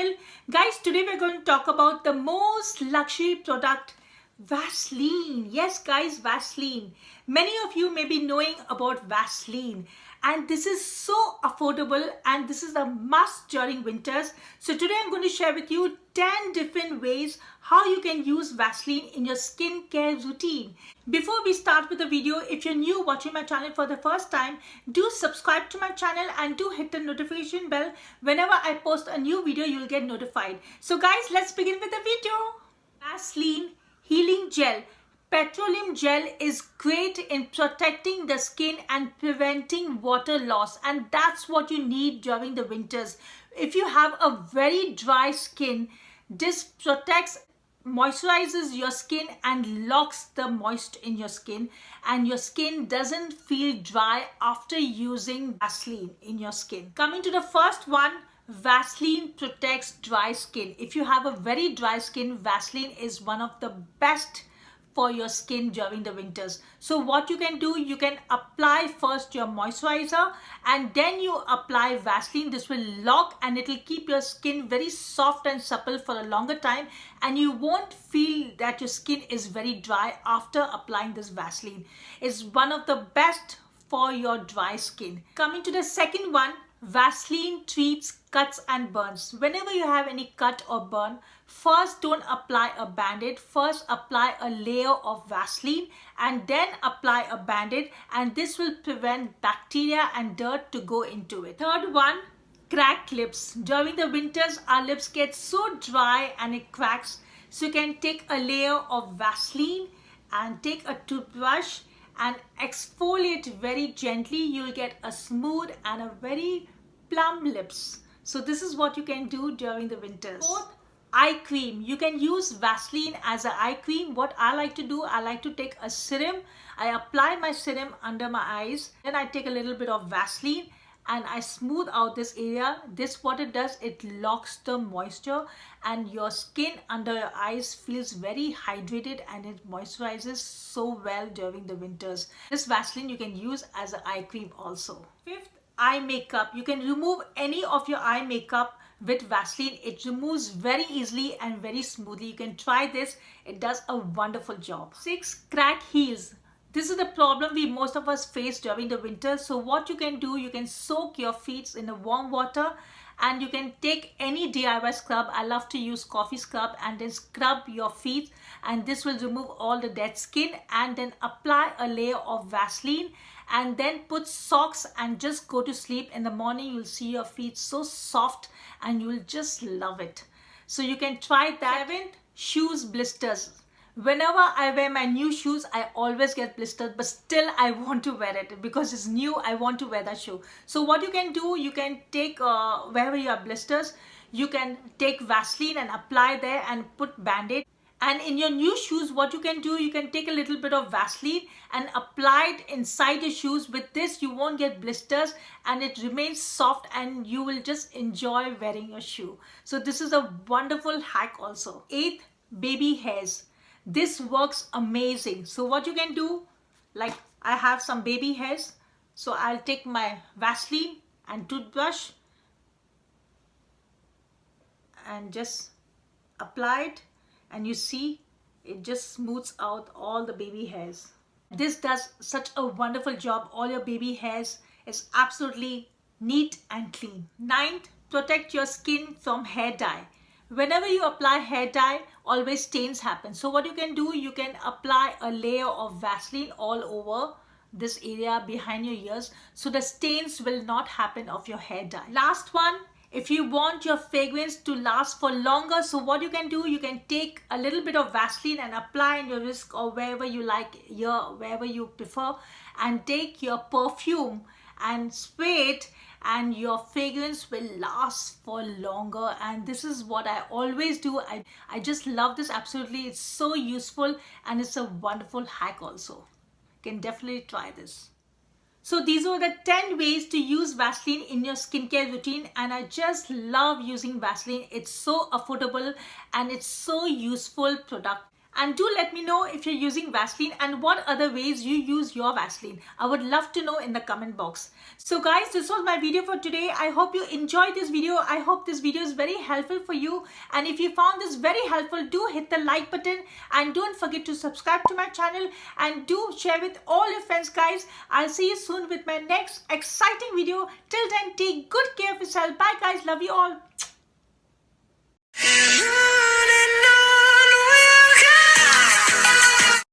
channel. Guys, today we're going to talk about the most luxury product, Vaseline. Yes guys, Vaseline. Many of you may be knowing about Vaseline, and this is so affordable and this is a must during winters. So today I'm going to share with you 10 different ways how you can use Vaseline in your skincare routine. Before we start with the video, if you're new watching my channel for the first time, do subscribe to my channel and do hit the notification bell. Whenever I post a new video, you'll get notified. So guys, let's begin with the video. Vaseline Healing Gel. Petroleum gel is great in protecting the skin and preventing water loss, and that's what you need during the winters. If you have a very dry skin, this protects, moisturizes your skin and locks the moisture in your skin, and your skin doesn't feel dry after using Vaseline in your skin. Coming to the first one, Vaseline protects dry skin. If you have a very dry skin, Vaseline is one of the best for your skin during the winters. So what you can do, you can apply first your moisturizer and then you apply Vaseline. This will lock and it will keep your skin very soft and supple for a longer time, and you won't feel that your skin is very dry after applying this Vaseline. It's one of the best for your dry skin. Coming to the second one, Vaseline treats cuts and burns. Whenever you have any cut or burn, first don't apply a band-aid. First apply a layer of Vaseline and then apply a band-aid, and this will prevent bacteria and dirt to go into it. Third one, cracked lips. During the winters, our lips get so dry and it cracks. So you can take a layer of Vaseline and take a toothbrush and exfoliate very gently. You'll get a smooth and a very plump lips. So this is what you can do during the winters. Fourth, eye cream. You can use Vaseline as an eye cream. What I like to do, I like to take a serum. I apply my serum under my eyes. Then I take a little bit of Vaseline and I smooth out this area. This what it does, it locks the moisture and your skin under your eyes feels very hydrated and it moisturizes so well during the winters. This Vaseline you can use as an eye cream also. Fifth, eye makeup. You can remove any of your eye makeup with Vaseline. It removes very easily and very smoothly. You can try this. It does a wonderful job. 6, crack heels. This is the problem most of us face during the winter. So what you can do, you can soak your feet in a warm water and you can take any DIY scrub. I love to use coffee scrub, and then scrub your feet, and this will remove all the dead skin, and then apply a layer of Vaseline and then put socks and just go to sleep. In the morning you'll see your feet so soft and you will just love it. So you can try that. 7, shoes blisters. Whenever I wear my new shoes, I always get blistered, but still I want to wear it because it's new. I want to wear that shoe. So what you can do, you can take wherever you have blisters, you can take Vaseline and apply there and put band-aid. And in your new shoes, what you can do, you can take a little bit of Vaseline and apply it inside your shoes. With this, you won't get blisters and it remains soft and you will just enjoy wearing your shoe. So this is a wonderful hack also. 8, baby hairs. This works amazing. So what you can do, like I have some baby hairs, so I'll take my Vaseline and toothbrush and just apply it, and you see it just smooths out all the baby hairs. This does such a wonderful job. All your baby hairs is absolutely neat and clean. 9th, protect your skin from hair dye. Whenever you apply hair dye, always stains happen. So what you can do, you can apply a layer of Vaseline all over this area behind your ears, so the stains will not happen of your hair dye. Last one, if you want your fragrance to last for longer, so what you can do, you can take a little bit of Vaseline and apply in your wrist or wherever you like, wherever you prefer, and take your perfume and spray it, and your fragrance will last for longer. And this is what I always do. I just love this absolutely. It's so useful and it's a wonderful hack also. You can definitely try this. So these are the 10 ways to use Vaseline in your skincare routine, and I just love using Vaseline. It's so affordable and it's so useful product. And do let me know if you're using Vaseline and what other ways you use your Vaseline. I would love to know in the comment box. So guys, this was my video for today. I hope you enjoyed this video. I hope this video is very helpful for you. And if you found this very helpful, do hit the like button and don't forget to subscribe to my channel and do share with all your friends, guys. I'll see you soon with my next exciting video. Till then, take good care of yourself. Bye guys. Love you all.